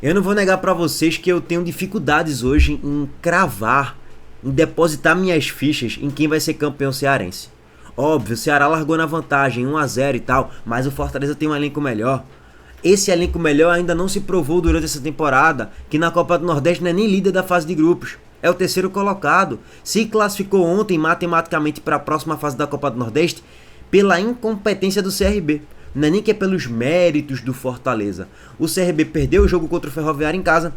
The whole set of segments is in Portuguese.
Eu não vou negar pra vocês que eu tenho dificuldades hoje em cravar, em depositar minhas fichas em quem vai ser campeão cearense. Óbvio, o Ceará largou na vantagem, 1-0 e tal, mas o Fortaleza tem um elenco melhor. Esse elenco melhor ainda não se provou durante essa temporada, que na Copa do Nordeste não é nem líder da fase de grupos. É o terceiro colocado. Se classificou ontem matematicamente para a próxima fase da Copa do Nordeste pela incompetência do CRB. Não é nem que é pelos méritos do Fortaleza. O CRB perdeu o jogo contra o Ferroviário em casa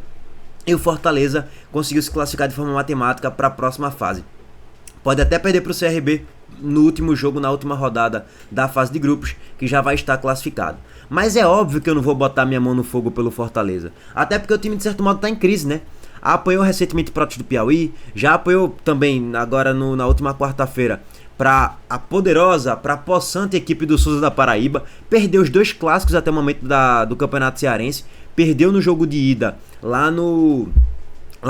e o Fortaleza conseguiu se classificar de forma matemática para a próxima fase. Pode até perder para o CRB no último jogo, na última rodada da fase de grupos, que já vai estar classificado. Mas é óbvio que eu não vou botar minha mão no fogo pelo Fortaleza. Até porque o time, de certo modo, está em crise, né? Apoiou recentemente o Protos do Piauí, já apoiou também, agora na última quarta-feira, para a poderosa, para a possante equipe do Souza da Paraíba. Perdeu os dois clássicos até o momento do Campeonato Cearense. Perdeu no jogo de ida, lá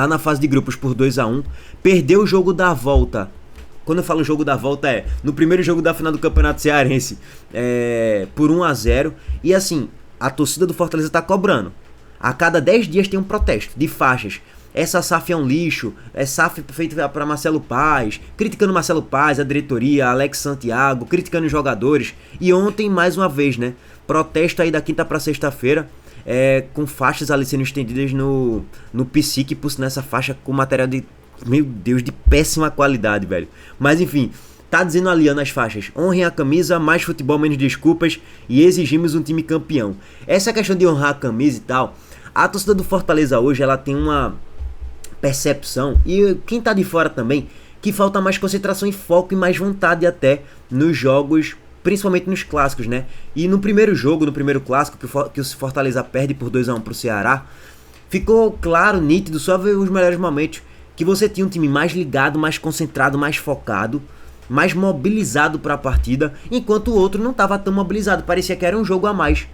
na fase de grupos, por 2-1. Perdeu o jogo da volta. Quando eu falo jogo da volta no primeiro jogo da final do Campeonato Cearense, por 1-0. E assim, a torcida do Fortaleza tá cobrando. A cada 10 dias tem um protesto de faixas. Essa SAF é um lixo, é SAF feita para Marcelo Paz, criticando Marcelo Paz, a diretoria, Alex Santiago, criticando os jogadores. E ontem, mais uma vez, né? Protesto aí da quinta para sexta-feira, com faixas ali sendo estendidas no psique, nessa faixa com material de, meu Deus, de péssima qualidade, velho. Mas enfim, tá dizendo ali nas faixas: honrem a camisa, mais futebol, menos desculpas, e exigimos um time campeão. Essa questão de honrar a camisa e tal, a torcida do Fortaleza hoje, ela tem uma percepção, e quem tá de fora também, que falta mais concentração e foco e mais vontade até nos jogos, principalmente nos clássicos, né? E no primeiro jogo, no primeiro clássico, que o Fortaleza perde por 2-1 pro Ceará, ficou claro, nítido, só ver os melhores momentos, que você tinha um time mais ligado, mais concentrado, mais focado, mais mobilizado para a partida, enquanto o outro não estava tão mobilizado, parecia que era um jogo a mais.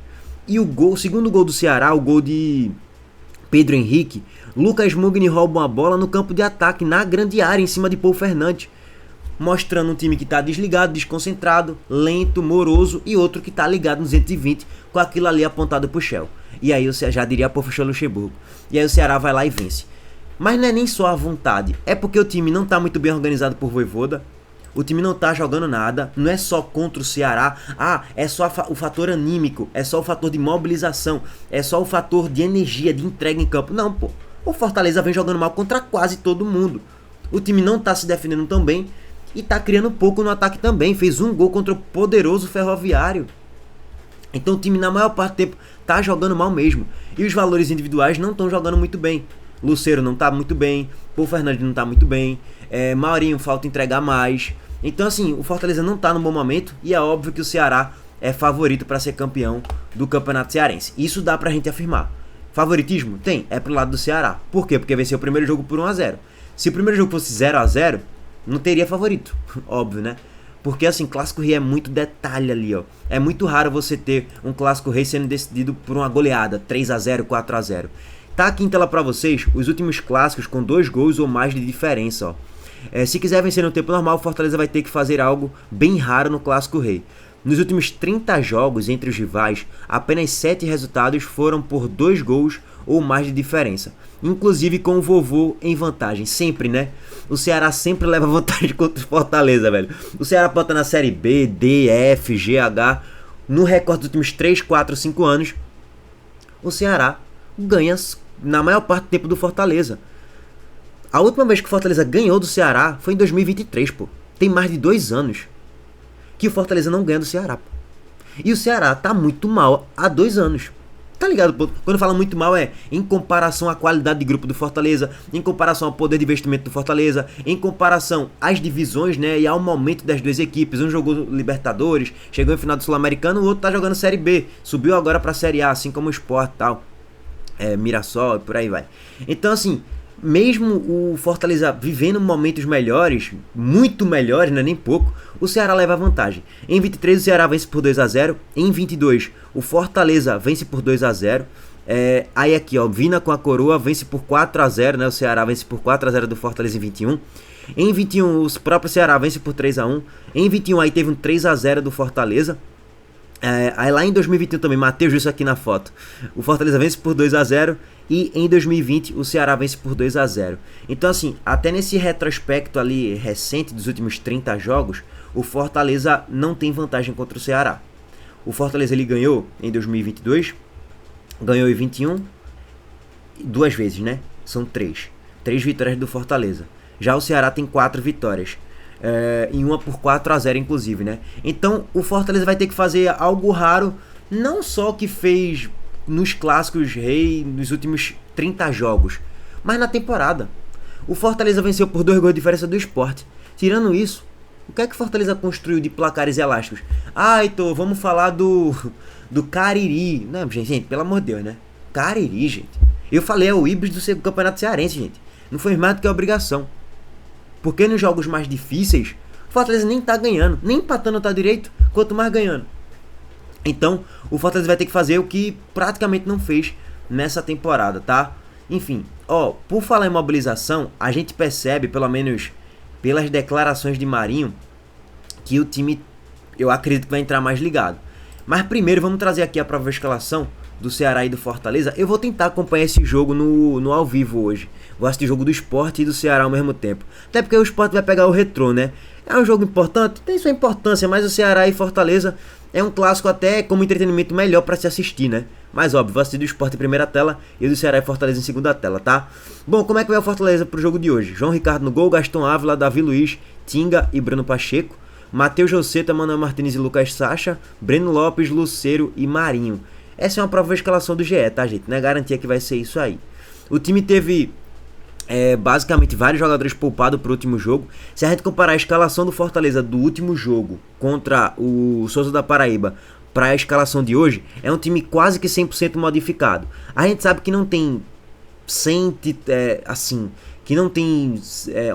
E o segundo gol do Ceará, o gol de Pedro Henrique, Lucas Mugni rouba uma bola no campo de ataque, na grande área, em cima de Paul Fernandes, mostrando um time que está desligado, desconcentrado, lento, moroso, e outro que está ligado no 220, com aquilo ali apontado pro Shell. E aí você já diria professor Luxemburgo. E aí o Ceará vai lá e vence. Mas não é nem só a vontade, é porque o time não está muito bem organizado por Vojvoda. O time não tá jogando nada, não é só contra o Ceará, é só o fator anímico, é só o fator de mobilização, é só o fator de energia, de entrega em campo. Não, pô, o Fortaleza vem jogando mal contra quase todo mundo. O time não tá se defendendo tão bem e tá criando pouco no ataque também, fez um gol contra o poderoso Ferroviário. Então o time na maior parte do tempo tá jogando mal mesmo, e os valores individuais não estão jogando muito bem. Lucero não tá muito bem, Paul Fernandes não tá muito bem, Maurinho falta entregar mais. Então assim, o Fortaleza não tá no bom momento, e é óbvio que o Ceará é favorito para ser campeão do Campeonato Cearense. Isso dá pra gente afirmar. Favoritismo? Tem, é pro lado do Ceará. Por quê? Porque venceu o primeiro jogo por 1-0. Se o primeiro jogo fosse 0-0, não teria favorito, óbvio, né? Porque assim, Clássico Rei é muito detalhe ali, ó. É muito raro você ter um Clássico Rei sendo decidido por uma goleada, 3-0, 4-0. Tá aqui em tela pra vocês os últimos clássicos com 2 gols ou mais de diferença, ó. Se quiser vencer no tempo normal, o Fortaleza vai ter que fazer algo bem raro no Clássico Rei. Nos últimos 30 jogos entre os rivais, apenas 7 resultados foram por 2 gols ou mais de diferença. Inclusive com o Vovô em vantagem. Sempre, né? O Ceará sempre leva vantagem contra o Fortaleza, velho. O Ceará pode estar na Série B, D, F, G, H. No recorde dos últimos 3, 4, 5 anos, o Ceará ganha na maior parte do tempo do Fortaleza. A última vez que o Fortaleza ganhou do Ceará foi em 2023, pô. Tem mais de 2 anos que o Fortaleza não ganha do Ceará, pô. E o Ceará tá muito mal há 2 anos. Tá ligado, pô? Quando fala muito mal em comparação à qualidade de grupo do Fortaleza, em comparação ao poder de investimento do Fortaleza, em comparação às divisões, né, e ao momento das duas equipes. Um jogou Libertadores, chegou em final do Sul-Americano, o outro tá jogando Série B, subiu agora pra Série A, assim como o Sport e tal, Mirassol e por aí vai. Então assim, mesmo o Fortaleza vivendo momentos melhores, muito melhores, não é nem pouco, o Ceará leva vantagem. Em 23 o Ceará vence por 2-0, em 22 o Fortaleza vence por 2-0. Aí aqui, ó, Vina com a coroa vence por 4-0, né? O Ceará vence por 4-0 do Fortaleza em 21. Em 21 o próprio Ceará vence por 3-1. Em 21 aí teve um 3-0 do Fortaleza. Aí lá em 2021 também, Matheus, isso aqui na foto, o Fortaleza vence por 2-0. E em 2020 o Ceará vence por 2-0. Então assim, até nesse retrospecto ali recente dos últimos 30 jogos, o Fortaleza não tem vantagem contra o Ceará. O Fortaleza ele ganhou em 2022, ganhou em 21, duas vezes, né? São 3 vitórias do Fortaleza. Já o Ceará tem 4 vitórias. Em uma por 4-0 inclusive, né? Então o Fortaleza vai ter que fazer algo raro, não só que fez nos clássicos rei nos últimos 30 jogos, mas na temporada. O Fortaleza venceu por 2 gols de diferença do Sport. Tirando isso, o que é que o Fortaleza construiu de placares elásticos? Heitor, vamos falar do Cariri. Não, gente, pelo amor de Deus, né? Cariri, gente. Eu falei, é o híbrido do Campeonato Cearense, gente. Não foi mais do que a obrigação. Porque nos jogos mais difíceis, o Fortaleza nem tá ganhando, nem empatando tá direito, quanto mais ganhando. Então, o Fortaleza vai ter que fazer o que praticamente não fez nessa temporada, tá? Enfim, por falar em mobilização, a gente percebe, pelo menos pelas declarações de Marinho, que o time, eu acredito que vai entrar mais ligado. Mas primeiro, vamos trazer aqui a provável escalação do Ceará e do Fortaleza. Eu vou tentar acompanhar esse jogo no ao vivo hoje. Vou assistir o jogo do Sport e do Ceará ao mesmo tempo. Até porque o Sport vai pegar o Retrô, né? É um jogo importante, tem sua importância, mas o Ceará e Fortaleza é um clássico até como entretenimento melhor para se assistir, né? Mas óbvio, vou assistir do Sport em primeira tela e o do Ceará e Fortaleza em segunda tela, tá? Bom, como é que vai o Fortaleza pro jogo de hoje? João Ricardo no gol, Gaston Ávila, Davi Luiz, Tinga e Bruno Pacheco, Matheus Joseta, Manuel Martins e Lucas Sacha, Breno Lopes, Luceiro e Marinho. Essa é uma provável escalação do GE, tá, gente? Não é garantia que vai ser isso aí. O time teve basicamente vários jogadores poupados pro último jogo. Se a gente comparar a escalação do Fortaleza do último jogo contra o Souza da Paraíba para a escalação de hoje, é um time quase que 100% modificado. A gente sabe que não tem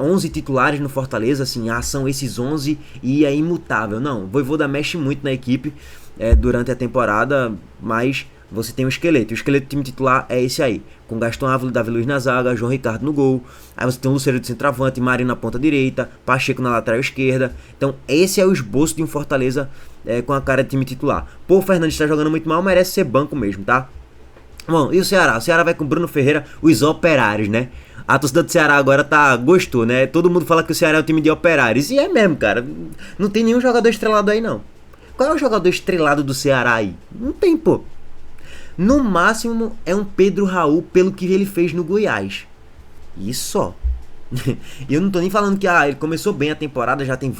11 titulares no Fortaleza, assim, são esses 11 e é imutável. Não, o Vojvoda mexe muito na equipe durante a temporada, mas você tem um esqueleto. O esqueleto do time titular é esse aí, com Gaston Ávila, Davi Luiz na zaga, João Ricardo no gol. Aí você tem o Luceiro de centroavante, Marinho na ponta direita, Pacheco na lateral esquerda. Então esse é o esboço de um Fortaleza com a cara de time titular. Pô, o Fernandes está jogando muito mal, merece ser banco mesmo, tá? Bom, e o Ceará? O Ceará vai com Bruno Ferreira, os operários, né? A torcida do Ceará agora gostou, né? Todo mundo fala que o Ceará é um time de operários. E é mesmo, cara. Não tem nenhum jogador estrelado aí, não. Qual é o jogador estrelado do Ceará aí? Não tem, pô. No máximo é um Pedro Raul pelo que ele fez no Goiás. Isso só. E eu não tô nem falando que ele começou bem a temporada, já tem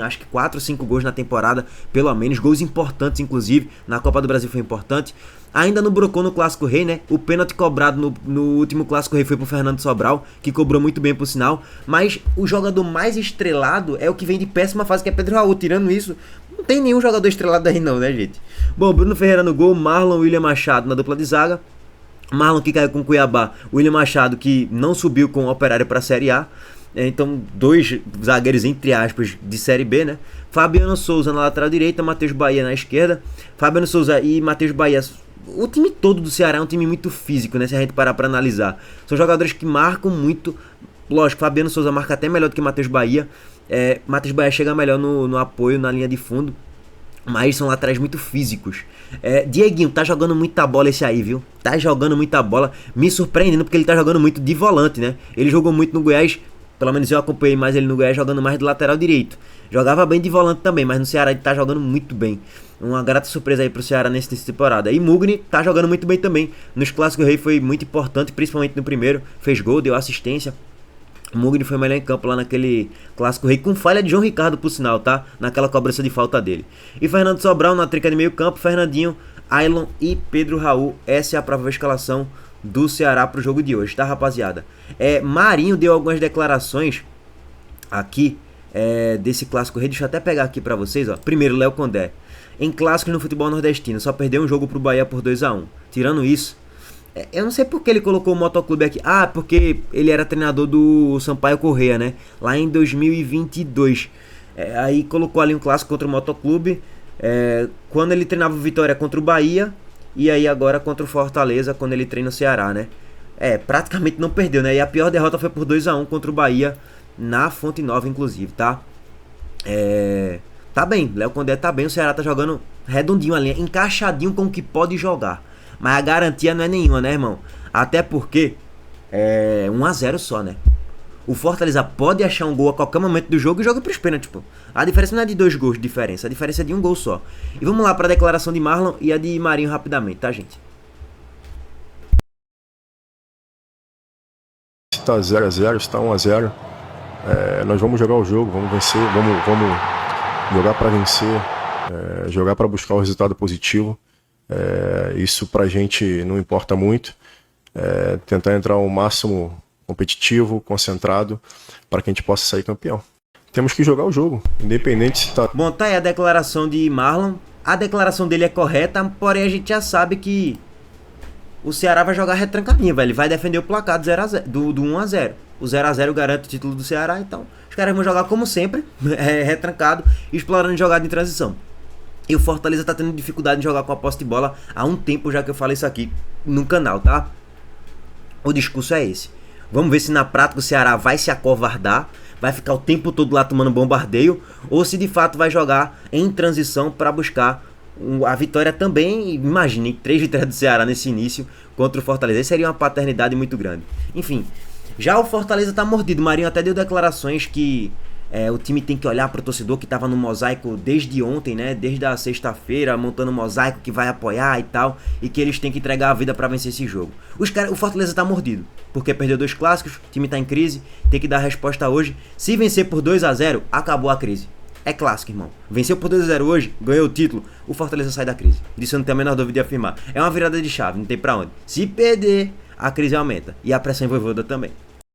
acho que 4 ou 5 gols na temporada, pelo menos, gols importantes inclusive, na Copa do Brasil foi importante. Ainda no Brocô no Clássico Rei, né? O pênalti cobrado no último Clássico Rei foi pro Fernando Sobral, que cobrou muito bem por sinal. Mas o jogador mais estrelado é o que vem de péssima fase, que é Pedro Raul. Tirando isso, não tem nenhum jogador estrelado aí não, né, gente? Bom, Bruno Ferreira no gol, Marlon, William Machado na dupla de zaga. Marlon que caiu com o Cuiabá, William Machado que não subiu com o Operário para a Série A. Então, 2 zagueiros, entre aspas, de Série B, né? Fabiano Souza na lateral direita, Matheus Bahia na esquerda. Fabiano Souza e Matheus Bahia. O time todo do Ceará é um time muito físico, né? Se a gente parar para analisar. São jogadores que marcam muito. Lógico, Fabiano Souza marca até melhor do que Matheus Bahia. Matheus Bahia chega melhor no apoio, na linha de fundo. Mas são laterais muito físicos. Dieguinho, tá jogando muita bola esse aí, viu? Tá jogando muita bola. Me surpreendendo porque ele tá jogando muito de volante, né? Ele jogou muito no Goiás. Pelo menos eu acompanhei mais ele no Goiás jogando mais do lateral direito. Jogava bem de volante também, mas no Ceará ele tá jogando muito bem. Uma grata surpresa aí pro Ceará nessa temporada. E Mugni tá jogando muito bem também. Nos Clássicos Rei foi muito importante, principalmente no primeiro. Fez gol, deu assistência. O Mugni foi melhor em campo lá naquele Clássico Rei, com falha de João Ricardo, por sinal, tá? Naquela cobrança de falta dele. E Fernando Sobral na trinca de meio campo, Fernandinho, Ailon e Pedro Raul. Essa é a provável escalação do Ceará pro jogo de hoje, tá, rapaziada? Marinho deu algumas declarações aqui desse Clássico Rei. Deixa eu até pegar aqui pra vocês, ó. Primeiro, Léo Condé. Em clássicos no futebol nordestino, só perdeu um jogo pro Bahia por 2-1. Tirando isso, eu não sei porque ele colocou o Motoclube aqui. Porque ele era treinador do Sampaio Corrêa, né? Lá em 2022. Aí colocou ali um clássico contra o Motoclube. Quando ele treinava o Vitória contra o Bahia. E aí agora contra o Fortaleza, quando ele treina o Ceará, né? Praticamente não perdeu, né? E a pior derrota foi por 2-1 contra o Bahia. Na Fonte Nova, inclusive, tá? Tá bem, Léo Condé tá bem. O Ceará tá jogando redondinho ali, encaixadinho com o que pode jogar. mas a garantia não é nenhuma, né, irmão? Até porque é 1 a 0 só, né? O Fortaleza pode achar um gol a qualquer momento do jogo e joga pros pênaltis, pô. A diferença não é de 2 gols de diferença, a diferença é de 1 gol só. E vamos lá pra declaração de Marlon e a de Marinho rapidamente, tá, gente? Se tá 0 a 0, se tá 1 a 0, nós vamos jogar o jogo, vamos vencer, vamos jogar para vencer, jogar para buscar o resultado positivo. Isso pra gente não importa muito. Tentar entrar ao máximo competitivo, concentrado, para que a gente possa sair campeão. Temos que jogar o jogo, independente se tá... Bom, tá aí a declaração de Marlon. A declaração dele é correta, porém a gente já sabe que o Ceará vai jogar retrancadinho, velho. Ele vai defender o placar do 1 a 0. O 0 a 0 garante o título do Ceará, então os caras vão jogar como sempre, retrancado, explorando jogada em transição. E o Fortaleza tá tendo dificuldade em jogar com a posse de bola há um tempo já que eu falei isso aqui no canal, tá? O discurso é esse. Vamos ver se na prática o Ceará vai se acovardar, vai ficar o tempo todo lá tomando bombardeio, ou se de fato vai jogar em transição para buscar a vitória também. Imagine 3 vitórias do Ceará nesse início contra o Fortaleza. Isso seria uma paternidade muito grande. Enfim, já o Fortaleza tá mordido. O Marinho até deu declarações que o time tem que olhar pro torcedor que tava no mosaico desde ontem, né? Desde a sexta-feira, montando um mosaico que vai apoiar e tal. E que eles têm que entregar a vida pra vencer esse jogo. O Fortaleza tá mordido, porque perdeu 2 clássicos, o time tá em crise, tem que dar resposta hoje. Se vencer por 2 a 0, acabou a crise. É clássico, irmão. Venceu por 2 a 0 hoje, ganhou o título, o Fortaleza sai da crise. Disso eu não tenho a menor dúvida de afirmar. É uma virada de chave, não tem pra onde. Se perder, a crise aumenta. E a pressão em Vojvoda também.